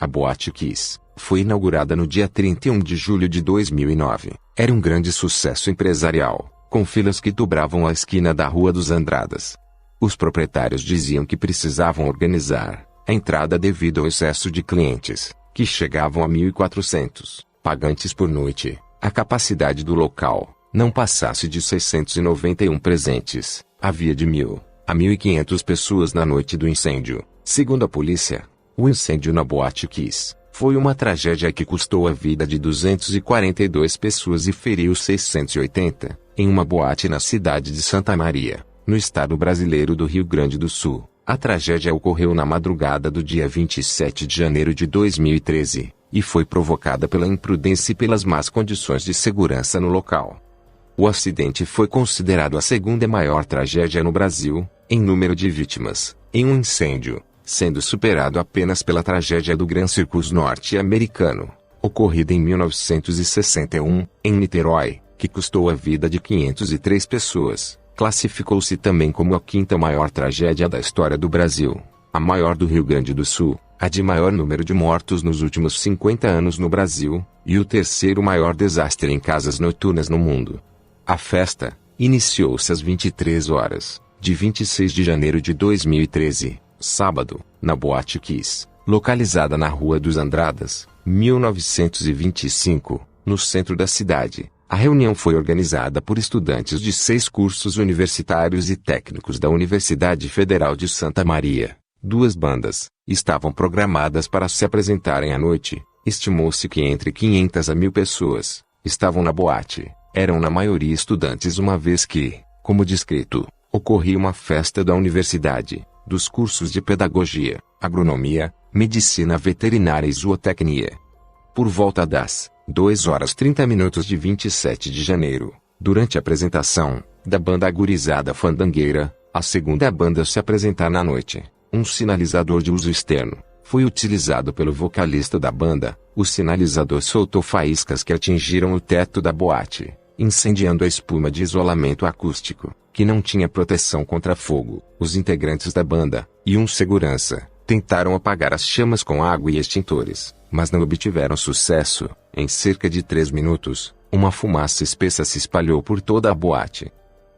A Boate Kiss foi inaugurada no dia 31 de julho de 2009. Era um grande sucesso empresarial, com filas que dobravam a esquina da Rua dos Andradas. Os proprietários diziam que precisavam organizar a entrada devido ao excesso de clientes, que chegavam a 1.400 pagantes por noite. A capacidade do local não passasse de 691 presentes. Havia de 1.000 a 1.500 pessoas na noite do incêndio. Segundo a polícia, o incêndio na Boate Kiss foi uma tragédia que custou a vida de 242 pessoas e feriu 680, em uma boate na cidade de Santa Maria, no estado brasileiro do Rio Grande do Sul. A tragédia ocorreu na madrugada do dia 27 de janeiro de 2013, e foi provocada pela imprudência e pelas más condições de segurança no local. O acidente foi considerado a segunda maior tragédia no Brasil, em número de vítimas, em um incêndio, sendo superado apenas pela tragédia do Gran Circus norte-americano, ocorrida em 1961, em Niterói, que custou a vida de 503 pessoas. Classificou-se também como a quinta maior tragédia da história do Brasil, a maior do Rio Grande do Sul, a de maior número de mortos nos últimos 50 anos no Brasil, e o terceiro maior desastre em casas noturnas no mundo. A festa iniciou-se às 23 horas, de 26 de janeiro de 2013, sábado, na Boate Kiss, localizada na Rua dos Andradas, 1925, no centro da cidade. A reunião foi organizada por estudantes de 6 cursos universitários e técnicos da Universidade Federal de Santa Maria. 2 bandas estavam programadas para se apresentarem à noite. Estimou-se que entre 500 a 1.000 pessoas estavam na boate. Eram na maioria estudantes, uma vez que, como descrito, ocorria uma festa da universidade, dos cursos de pedagogia, agronomia, medicina veterinária e zootecnia. Por volta das 2h30 de 27 de janeiro, durante a apresentação da banda Gurizada Fandangueira, a segunda banda a se apresentar na noite, um sinalizador de uso externo foi utilizado pelo vocalista da banda. O sinalizador soltou faíscas que atingiram o teto da boate, incendiando a espuma de isolamento acústico, que não tinha proteção contra fogo. Os integrantes da banda e um segurança tentaram apagar as chamas com água e extintores, mas não obtiveram sucesso. Em cerca de 3 minutos, uma fumaça espessa se espalhou por toda a boate.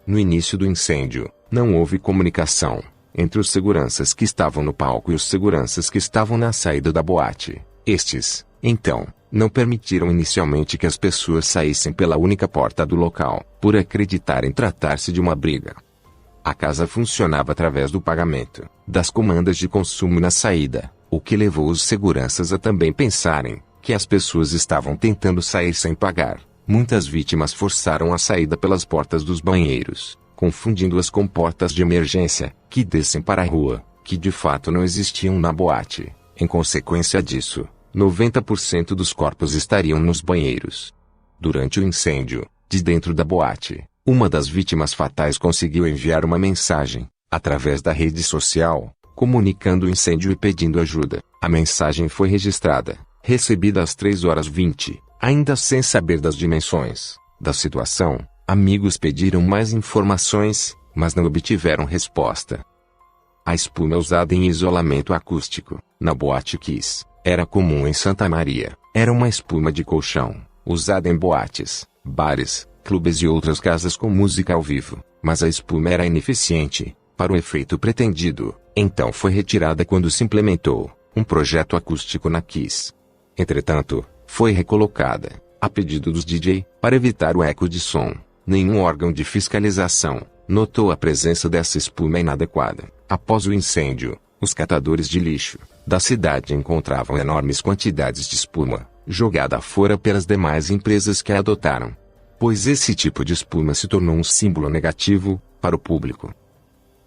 No início do incêndio, não houve comunicação entre os seguranças que estavam no palco e os seguranças que estavam na saída da boate. Estes, então, não permitiram inicialmente que as pessoas saíssem pela única porta do local, por acreditarem tratar-se de uma briga. A casa funcionava através do pagamento das comandas de consumo na saída, o que levou os seguranças a também pensarem que as pessoas estavam tentando sair sem pagar. Muitas vítimas forçaram a saída pelas portas dos banheiros, confundindo-as com portas de emergência, que descem para a rua, que de fato não existiam na boate. Em consequência disso, 90% dos corpos estariam nos banheiros. Durante o incêndio, de dentro da boate, uma das vítimas fatais conseguiu enviar uma mensagem, através da rede social, comunicando o incêndio e pedindo ajuda. A mensagem foi registrada, recebida às 3h20, ainda sem saber das dimensões da situação. Amigos pediram mais informações, mas não obtiveram resposta. A espuma usada em isolamento acústico, na Boate Kiss, era comum em Santa Maria. Era uma espuma de colchão, usada em boates, bares, clubes e outras casas com música ao vivo, mas a espuma era ineficiente para o efeito pretendido. Então foi retirada quando se implementou um projeto acústico na Kiss. Entretanto, foi recolocada, a pedido dos DJ, para evitar o eco de som. Nenhum órgão de fiscalização notou a presença dessa espuma inadequada. Após o incêndio, os catadores de lixo da cidade encontravam enormes quantidades de espuma, jogada fora pelas demais empresas que a adotaram, pois esse tipo de espuma se tornou um símbolo negativo para o público.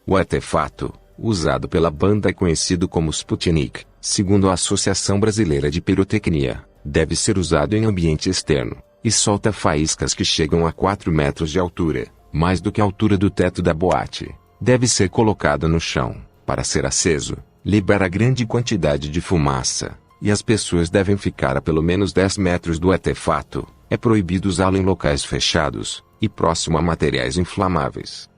O artefato, usado pela banda, é conhecido como Sputnik. Segundo a Associação Brasileira de Pirotecnia, deve ser usado em ambiente externo, e solta faíscas que chegam a 4 metros de altura, mais do que a altura do teto da boate. Deve ser colocado no chão, para ser aceso, libera grande quantidade de fumaça, e as pessoas devem ficar a pelo menos 10 metros do artefato. É proibido usá-lo em locais fechados, e próximo a materiais inflamáveis.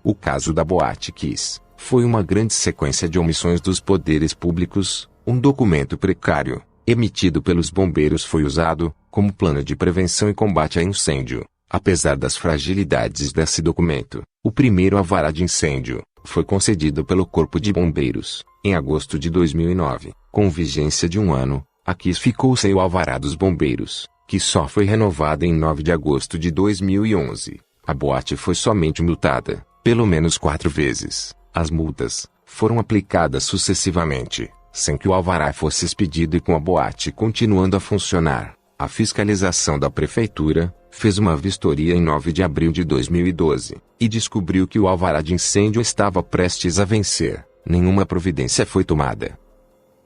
O caso da Boate Kiss foi uma grande sequência de omissões dos poderes públicos, Um documento precário, emitido pelos bombeiros, foi usado como plano de prevenção e combate a incêndio. Apesar das fragilidades desse documento, o primeiro alvará de incêndio foi concedido pelo Corpo de Bombeiros, em agosto de 2009, com vigência de 1 ano. Aqui ficou seu alvará dos bombeiros, que só foi renovado em 9 de agosto de 2011. A boate foi somente multada, pelo menos 4 vezes. As multas foram aplicadas sucessivamente, sem que o alvará fosse expedido e com a boate continuando a funcionar. A fiscalização da prefeitura fez uma vistoria em 9 de abril de 2012 e descobriu que o alvará de incêndio estava prestes a vencer. Nenhuma providência foi tomada.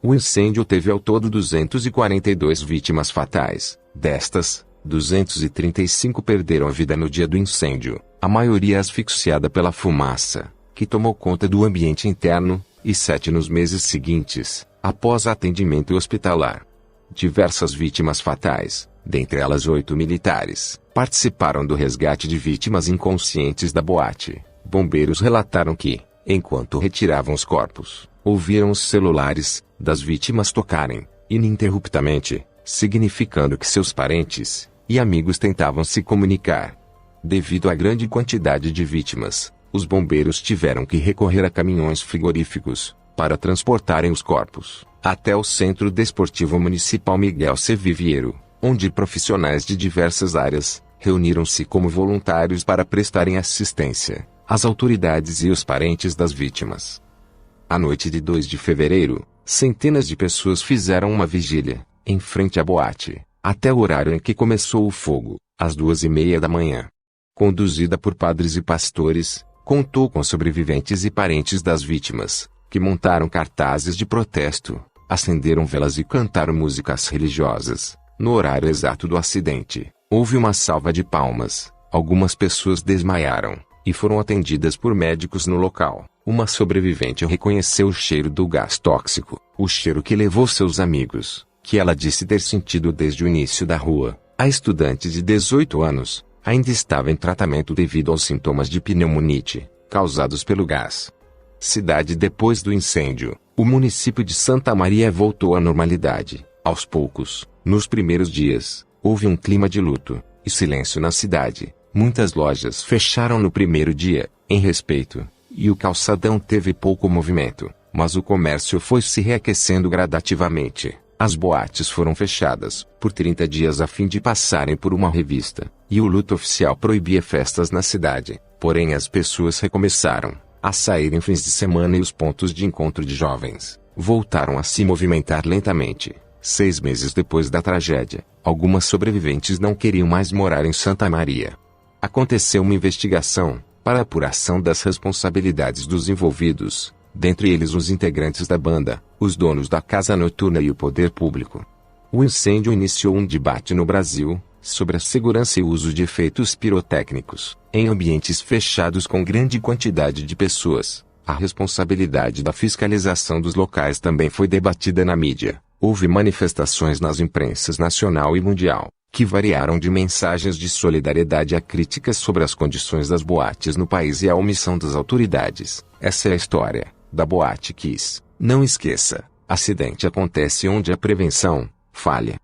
O incêndio teve ao todo 242 vítimas fatais. Destas, 235 perderam a vida no dia do incêndio, a maioria asfixiada pela fumaça, que tomou conta do ambiente interno, e 7 nos meses seguintes, após atendimento hospitalar. Diversas vítimas fatais, dentre elas 8 militares, participaram do resgate de vítimas inconscientes da boate. Bombeiros relataram que, enquanto retiravam os corpos, ouviram os celulares das vítimas tocarem, ininterruptamente, significando que seus parentes e amigos tentavam se comunicar. Devido à grande quantidade de vítimas, os bombeiros tiveram que recorrer a caminhões frigoríficos para transportarem os corpos até o Centro Desportivo Municipal Miguel C. Viviero, onde profissionais de diversas áreas reuniram-se como voluntários para prestarem assistência às autoridades e os parentes das vítimas. À noite de 2 de fevereiro, centenas de pessoas fizeram uma vigília em frente à boate, até o horário em que começou o fogo, às 2:30 da manhã. Conduzida por padres e pastores, contou com sobreviventes e parentes das vítimas, que montaram cartazes de protesto, acenderam velas e cantaram músicas religiosas. No horário exato do acidente, houve uma salva de palmas, algumas pessoas desmaiaram e foram atendidas por médicos no local. Uma sobrevivente reconheceu o cheiro do gás tóxico, o cheiro que levou seus amigos, que ela disse ter sentido desde o início da rua. A estudante de 18 anos ainda estava em tratamento devido aos sintomas de pneumonite causados pelo gás. Cidade depois do incêndio, o município de Santa Maria voltou à normalidade. Aos poucos, nos primeiros dias, houve um clima de luto e silêncio na cidade. Muitas lojas fecharam no primeiro dia, em respeito, e o calçadão teve pouco movimento, mas o comércio foi se reaquecendo gradativamente. As boates foram fechadas por 30 dias a fim de passarem por uma revista, e o luto oficial proibia festas na cidade. Porém, as pessoas recomeçaram a sair em fins de semana e os pontos de encontro de jovens voltaram a se movimentar lentamente. 6 meses depois da tragédia, algumas sobreviventes não queriam mais morar em Santa Maria. Aconteceu uma investigação para a apuração das responsabilidades dos envolvidos, dentre eles os integrantes da banda, os donos da casa noturna e o poder público. O incêndio iniciou um debate no Brasil sobre a segurança e o uso de efeitos pirotécnicos em ambientes fechados com grande quantidade de pessoas. A responsabilidade da fiscalização dos locais também foi debatida na mídia. Houve manifestações nas imprensas nacional e mundial, que variaram de mensagens de solidariedade a críticas sobre as condições das boates no país e a omissão das autoridades. Essa é a história da Boate Kiss. Não esqueça, acidente acontece onde a prevenção falha.